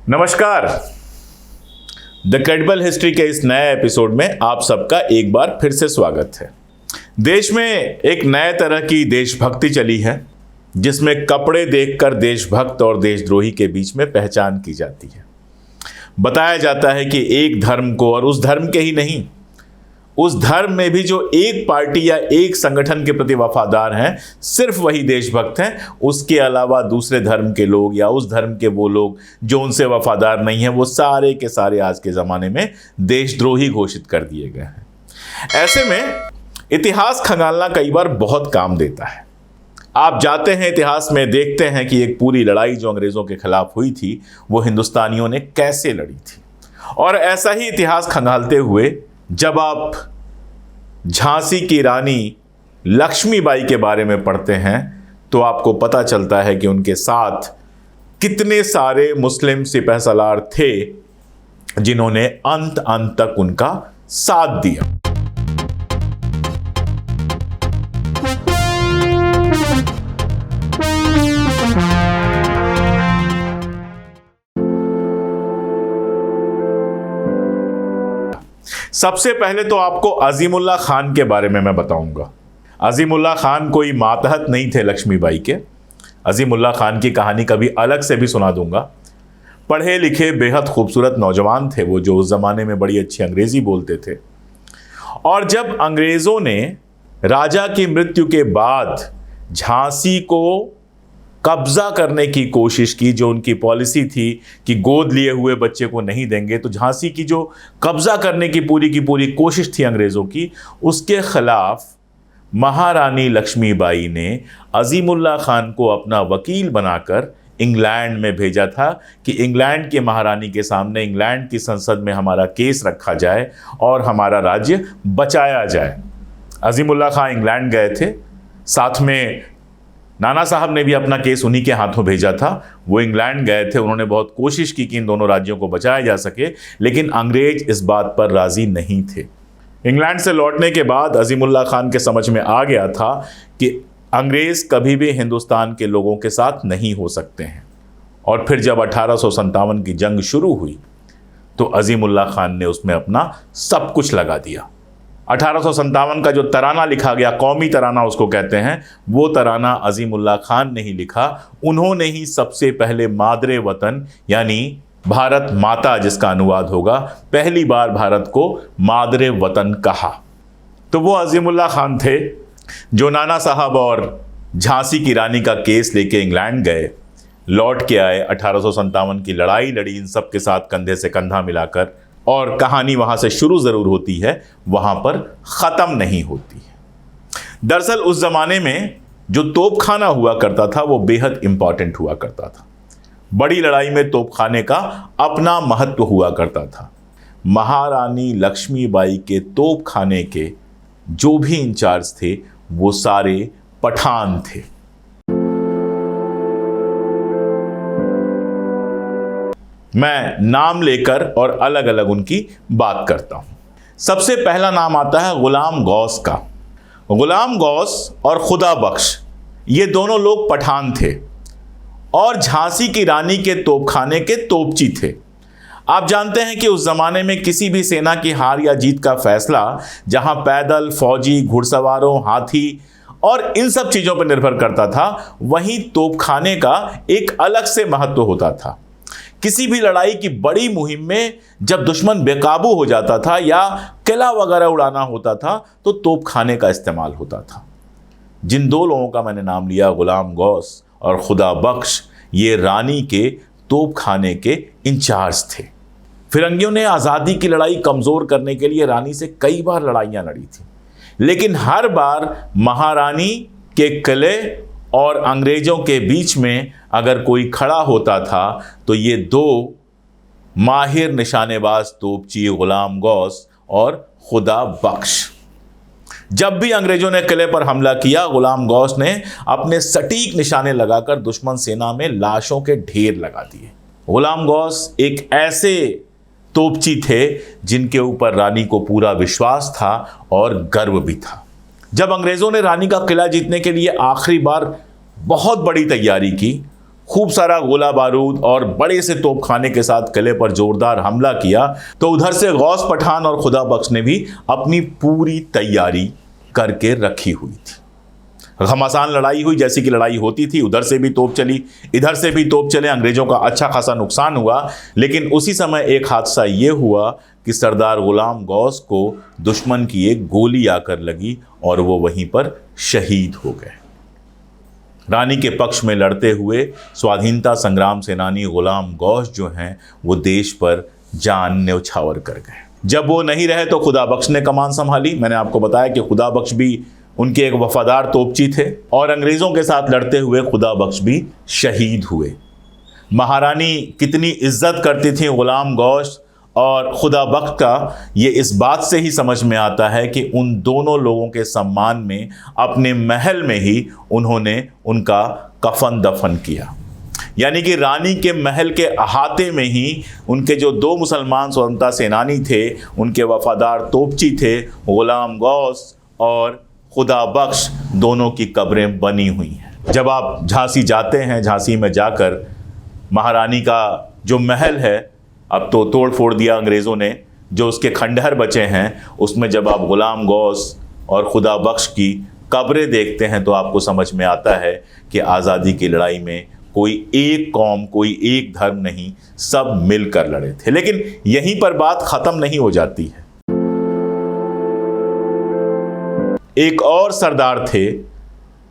नमस्कार। The credible history के इस नए एपिसोड में आप सबका एक बार फिर से स्वागत है। देश में एक नए तरह की देशभक्ति चली है जिसमें कपड़े देखकर देशभक्त और देशद्रोही के बीच में पहचान की जाती है। बताया जाता है कि एक धर्म को, और उस धर्म के ही नहीं, उस धर्म में भी जो एक पार्टी या एक संगठन के प्रति वफादार हैं, सिर्फ वही देशभक्त हैं। उसके अलावा दूसरे धर्म के लोग या उस धर्म के वो लोग जो उनसे वफादार नहीं हैं, वो सारे के सारे आज के ज़माने में देशद्रोही घोषित कर दिए गए हैं। ऐसे में इतिहास खंगालना कई बार बहुत काम देता है। आप जाते हैं इतिहास में, देखते हैं कि एक पूरी लड़ाई जो अंग्रेज़ों के खिलाफ हुई थी वो हिंदुस्तानियों ने कैसे लड़ी थी। और ऐसा ही इतिहास खंगालते हुए जब आप झांसी की रानी लक्ष्मीबाई के बारे में पढ़ते हैं तो आपको पता चलता है कि उनके साथ कितने सारे मुस्लिम सिपहसालार थे जिन्होंने अंत तक उनका साथ दिया। सबसे पहले तो आपको अजीमुल्ला खान के बारे में मैं बताऊंगा। अजीमुल्ला खान कोई मातहत नहीं थे लक्ष्मीबाई के। अजीमुल्ला खान की कहानी कभी अलग से भी सुना दूंगा। पढ़े लिखे बेहद खूबसूरत नौजवान थे वो, जो उस ज़माने में बड़ी अच्छी अंग्रेज़ी बोलते थे। और जब अंग्रेज़ों ने राजा की मृत्यु के बाद झांसी को कब्जा करने की कोशिश की, जो उनकी पॉलिसी थी कि गोद लिए हुए बच्चे को नहीं देंगे, तो झांसी की जो कब्जा करने की पूरी कोशिश थी अंग्रेज़ों की, उसके खिलाफ महारानी लक्ष्मीबाई ने अजीमुल्ला खान को अपना वकील बनाकर इंग्लैंड में भेजा था कि इंग्लैंड के महारानी के सामने, इंग्लैंड की संसद में हमारा केस रखा जाए और हमारा राज्य बचाया जाए। अजीमुल्ला खान इंग्लैंड गए थे, साथ में नाना साहब ने भी अपना केस उन्हीं के हाथों भेजा था। वो इंग्लैंड गए थे, उन्होंने बहुत कोशिश की कि इन दोनों राज्यों को बचाया जा सके, लेकिन अंग्रेज इस बात पर राजी नहीं थे। इंग्लैंड से लौटने के बाद अजीमुल्ला खान के समझ में आ गया था कि अंग्रेज कभी भी हिंदुस्तान के लोगों के साथ नहीं हो सकते हैं। और फिर जब 1857 की जंग शुरू हुई तो अजीमुल्ला खान ने उसमें अपना सब कुछ लगा दिया। 1857 का जो तराना लिखा गया, कौमी तराना उसको कहते हैं, वो तराना अजीमुल्ला खान ने ही लिखा। उन्होंने ही सबसे पहले मादरे वतन यानी भारत माता, जिसका अनुवाद होगा, पहली बार भारत को मादरे वतन कहा। तो वो अजीमुल्ला खान थे जो नाना साहब और झांसी की रानी का केस लेके इंग्लैंड गए, लौट के आए, 1857 की लड़ाई लड़ी इन सब के साथ कंधे से कंधा मिलाकर। और कहानी वहाँ से शुरू ज़रूर होती है, वहाँ पर ख़त्म नहीं होती है। दरअसल उस ज़माने में जो तोपखाना हुआ करता था वो बेहद इम्पॉर्टेंट हुआ करता था। बड़ी लड़ाई में तोपखाने का अपना महत्व हुआ करता था। महारानी लक्ष्मीबाई के तोपखाने के जो भी इंचार्ज थे वो सारे पठान थे। मैं नाम लेकर और अलग अलग उनकी बात करता हूं। सबसे पहला नाम आता है गुलाम गौस का। गुलाम गौस और खुदा बख्श, ये दोनों लोग पठान थे और झांसी की रानी के तोपखाने के तोपची थे। आप जानते हैं कि उस जमाने में किसी भी सेना की हार या जीत का फैसला जहां पैदल, फौजी, घुड़सवारों, हाथी और इन सब चीजों पर निर्भर करता था, वहीं तोपखाने का एक अलग से महत्व होता था। किसी भी लड़ाई की बड़ी मुहिम में जब दुश्मन बेकाबू हो जाता था या किला वगैरह उड़ाना होता था तो तोपखाने का इस्तेमाल होता था। जिन दो लोगों का मैंने नाम लिया, गुलाम गौस और खुदा बख्श, ये रानी के तोपखाने के इंचार्ज थे। फिरंगियों ने आज़ादी की लड़ाई कमज़ोर करने के लिए रानी से कई बार लड़ाइयाँ लड़ी थी, लेकिन हर बार महारानी के किले और अंग्रेज़ों के बीच में अगर कोई खड़ा होता था तो ये दो माहिर निशानेबाज तोपची गुलाम गौस और खुदा बख्श। जब भी अंग्रेज़ों ने किले पर हमला किया, गुलाम गौस ने अपने सटीक निशाने लगाकर दुश्मन सेना में लाशों के ढेर लगा दिए। गुलाम गौस एक ऐसे तोपची थे जिनके ऊपर रानी को पूरा विश्वास था और गर्व भी था। जब अंग्रेज़ों ने रानी का किला जीतने के लिए आखिरी बार बहुत बड़ी तैयारी की, खूब सारा गोला बारूद और बड़े से तोपखाने के साथ किले पर जोरदार हमला किया, तो उधर से गौस पठान और खुदा बख्श ने भी अपनी पूरी तैयारी करके रखी हुई थी। घमासान लड़ाई हुई जैसी कि लड़ाई होती थी, उधर से भी तोप चली, इधर से भी तोप चले, अंग्रेजों का अच्छा खासा नुकसान हुआ। लेकिन उसी समय एक हादसा ये हुआ कि सरदार गुलाम गौस को दुश्मन की एक गोली आकर लगी और वो वहीं पर शहीद हो गए। रानी के पक्ष में लड़ते हुए स्वाधीनता संग्राम सेनानी गुलाम गौस जो हैं वो देश पर जान न्यौछावर कर गए। जब वो नहीं रहे तो खुदा बख्श ने कमान संभाली। मैंने आपको बताया कि खुदा बख्श भी उनके एक वफादार तोपची थे और अंग्रेज़ों के साथ लड़ते हुए खुदा बख्श भी शहीद हुए। महारानी कितनी इज्जत करती थी गुलाम गौस और खुदा बख्श का, ये इस बात से ही समझ में आता है कि उन दोनों लोगों के सम्मान में अपने महल में ही उन्होंने उनका कफन दफन किया। यानी कि रानी के महल के अहाते में ही उनके जो दो मुसलमान स्वतंत्रता सेनानी थे, उनके वफादार तोपची थे गुलाम गौस और खुदा बख्श, दोनों की कब्रें बनी हुई हैं। जब आप झांसी जाते हैं, झांसी में जाकर महारानी का जो महल है, अब तो तोड़ फोड़ दिया अंग्रेज़ों ने, जो उसके खंडहर बचे हैं उसमें जब आप गुलाम गौस और खुदा बख्श की कब्रें देखते हैं तो आपको समझ में आता है कि आज़ादी की लड़ाई में कोई एक कौम, कोई एक धर्म नहीं, सब मिलकर लड़े थे। लेकिन यहीं पर बात ख़त्म नहीं हो जाती है। एक और सरदार थे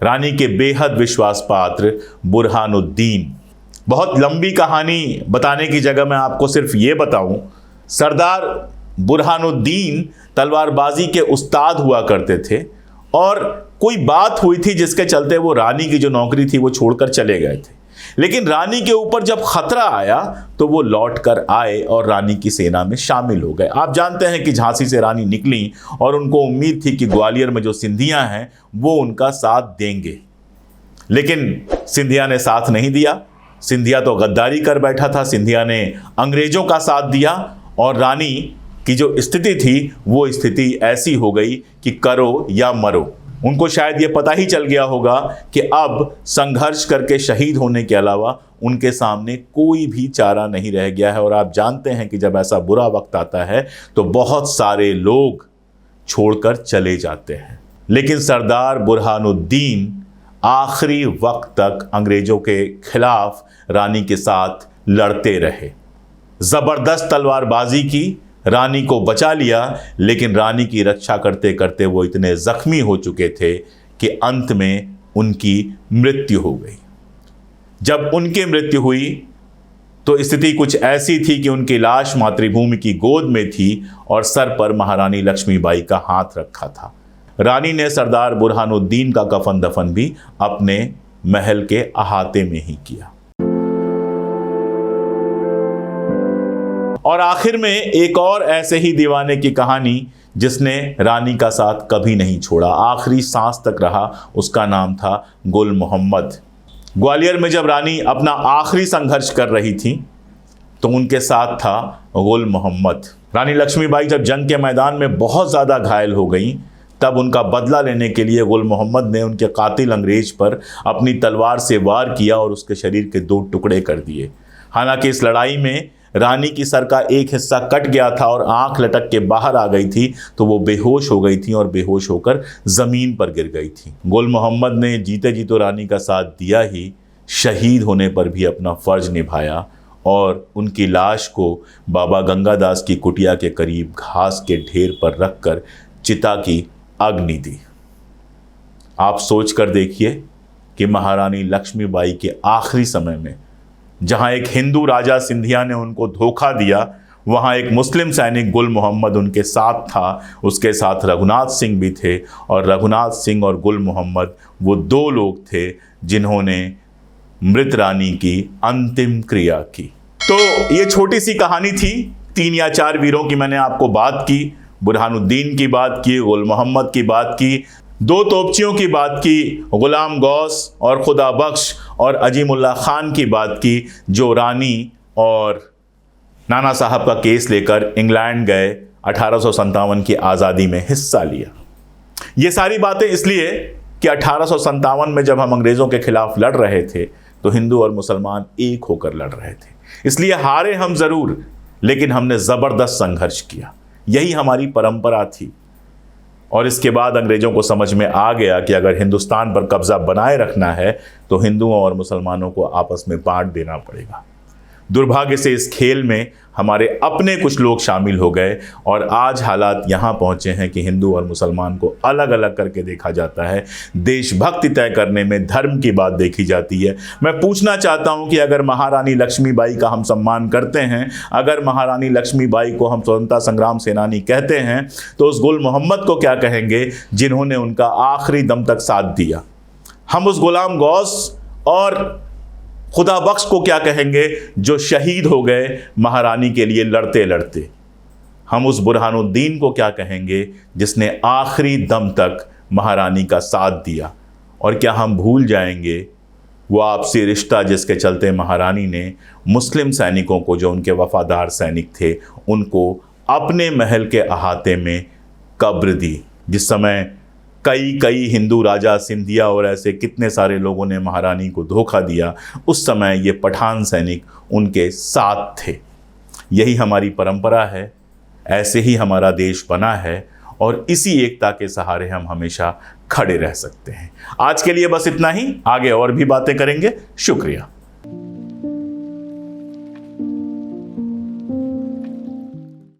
रानी के बेहद विश्वास पात्र बुरहानुद्दीन। बहुत लंबी कहानी बताने की जगह मैं आपको सिर्फ ये बताऊं, सरदार बुरहानुद्दीन तलवारबाजी के उस्ताद हुआ करते थे और कोई बात हुई थी जिसके चलते वो रानी की जो नौकरी थी वो छोड़कर चले गए थे। लेकिन रानी के ऊपर जब खतरा आया तो वो लौट कर आए और रानी की सेना में शामिल हो गए। आप जानते हैं कि झांसी से रानी निकली और उनको उम्मीद थी कि ग्वालियर में जो सिंधिया हैं वो उनका साथ देंगे, लेकिन सिंधिया ने साथ नहीं दिया। सिंधिया तो गद्दारी कर बैठा था, सिंधिया ने अंग्रेजों का साथ दिया और रानी की जो स्थिति थी वो स्थिति ऐसी हो गई कि करो या मरो। उनको शायद ये पता ही चल गया होगा कि अब संघर्ष करके शहीद होने के अलावा उनके सामने कोई भी चारा नहीं रह गया है। और आप जानते हैं कि जब ऐसा बुरा वक्त आता है तो बहुत सारे लोग छोड़कर चले जाते हैं। लेकिन सरदार बुरहानुद्दीन आखिरी वक्त तक अंग्रेजों के खिलाफ रानी के साथ लड़ते रहे। ज़बरदस्त तलवारबाजी की, रानी को बचा लिया, लेकिन रानी की रक्षा करते करते वो इतने जख्मी हो चुके थे कि अंत में उनकी मृत्यु हो गई। जब उनकी मृत्यु हुई तो स्थिति कुछ ऐसी थी कि उनकी लाश मातृभूमि की गोद में थी और सर पर महारानी लक्ष्मीबाई का हाथ रखा था। रानी ने सरदार बुरहानुद्दीन का कफन दफन भी अपने महल के अहाते में ही किया। और आखिर में एक और ऐसे ही दीवाने की कहानी जिसने रानी का साथ कभी नहीं छोड़ा, आखिरी सांस तक रहा, उसका नाम था गुल मोहम्मद। ग्वालियर में जब रानी अपना आखिरी संघर्ष कर रही थी तो उनके साथ था गुल मोहम्मद। रानी लक्ष्मीबाई जब जंग के मैदान में बहुत ज़्यादा घायल हो गई तब उनका बदला लेने के लिए गुल मोहम्मद ने उनके कातिल अंग्रेज पर अपनी तलवार से वार किया और उसके शरीर के 2 टुकड़े कर दिए। हालांकि इस लड़ाई में रानी की सर का एक हिस्सा कट गया था और आंख लटक के बाहर आ गई थी, तो वो बेहोश हो गई थी और बेहोश होकर ज़मीन पर गिर गई थी। गुल मोहम्मद ने जीते जी तो रानी का साथ दिया ही, शहीद होने पर भी अपना फ़र्ज निभाया और उनकी लाश को बाबा गंगादास की कुटिया के करीब घास के ढेर पर रखकर चिता की अग्नि दी। आप सोच कर देखिए कि महारानी लक्ष्मीबाई के आखिरी समय में जहां एक हिंदू राजा सिंधिया ने उनको धोखा दिया, वहां एक मुस्लिम सैनिक गुल मोहम्मद उनके साथ था। उसके साथ रघुनाथ सिंह भी थे और रघुनाथ सिंह और गुल मोहम्मद वो 2 लोग थे जिन्होंने मृत रानी की अंतिम क्रिया की। तो ये छोटी सी कहानी थी, 3 या 4 वीरों की मैंने आपको बात की। बुरहानुद्दीन की बात की, गुल मोहम्मद की बात की, 2 तोपचियों की बात की, गुलाम गौस और खुदा बख्श और अजीमुल्ला खान की बात की, जो रानी और नाना साहब का केस लेकर इंग्लैंड गए, 1857 की आज़ादी में हिस्सा लिया। ये सारी बातें इसलिए कि 1857 में जब हम अंग्रेज़ों के खिलाफ लड़ रहे थे तो हिंदू और मुसलमान एक होकर लड़ रहे थे। इसलिए हारे हम जरूर, लेकिन हमने जबरदस्त संघर्ष किया। यही हमारी परंपरा थी। और इसके बाद अंग्रेजों को समझ में आ गया कि अगर हिंदुस्तान पर कब्जा बनाए रखना है तो हिंदुओं और मुसलमानों को आपस में बांट देना पड़ेगा। दुर्भाग्य से इस खेल में हमारे अपने कुछ लोग शामिल हो गए और आज हालात यहाँ पहुँचे हैं कि हिंदू और मुसलमान को अलग अलग करके देखा जाता है। देशभक्ति तय करने में धर्म की बात देखी जाती है। मैं पूछना चाहता हूँ कि अगर महारानी लक्ष्मीबाई का हम सम्मान करते हैं, अगर महारानी लक्ष्मीबाई को हम स्वतंत्रता संग्राम सेनानी कहते हैं, तो उस गुल मोहम्मद को क्या कहेंगे जिन्होंने उनका आखिरी दम तक साथ दिया? हम उस गुलाम गौस और खुदा बख्श को क्या कहेंगे जो शहीद हो गए महारानी के लिए लड़ते लड़ते? हम उस बुरहानुद्दीन को क्या कहेंगे जिसने आखिरी दम तक महारानी का साथ दिया? और क्या हम भूल जाएंगे वो आपसी रिश्ता जिसके चलते महारानी ने मुस्लिम सैनिकों को, जो उनके वफादार सैनिक थे, उनको अपने महल के अहाते में कब्र दी? जिस समय कई हिंदू राजा, सिंधिया और ऐसे कितने सारे लोगों ने महारानी को धोखा दिया, उस समय ये पठान सैनिक उनके साथ थे। यही हमारी परंपरा है, ऐसे ही हमारा देश बना है और इसी एकता के सहारे हम हमेशा खड़े रह सकते हैं। आज के लिए बस इतना ही, आगे और भी बातें करेंगे। शुक्रिया।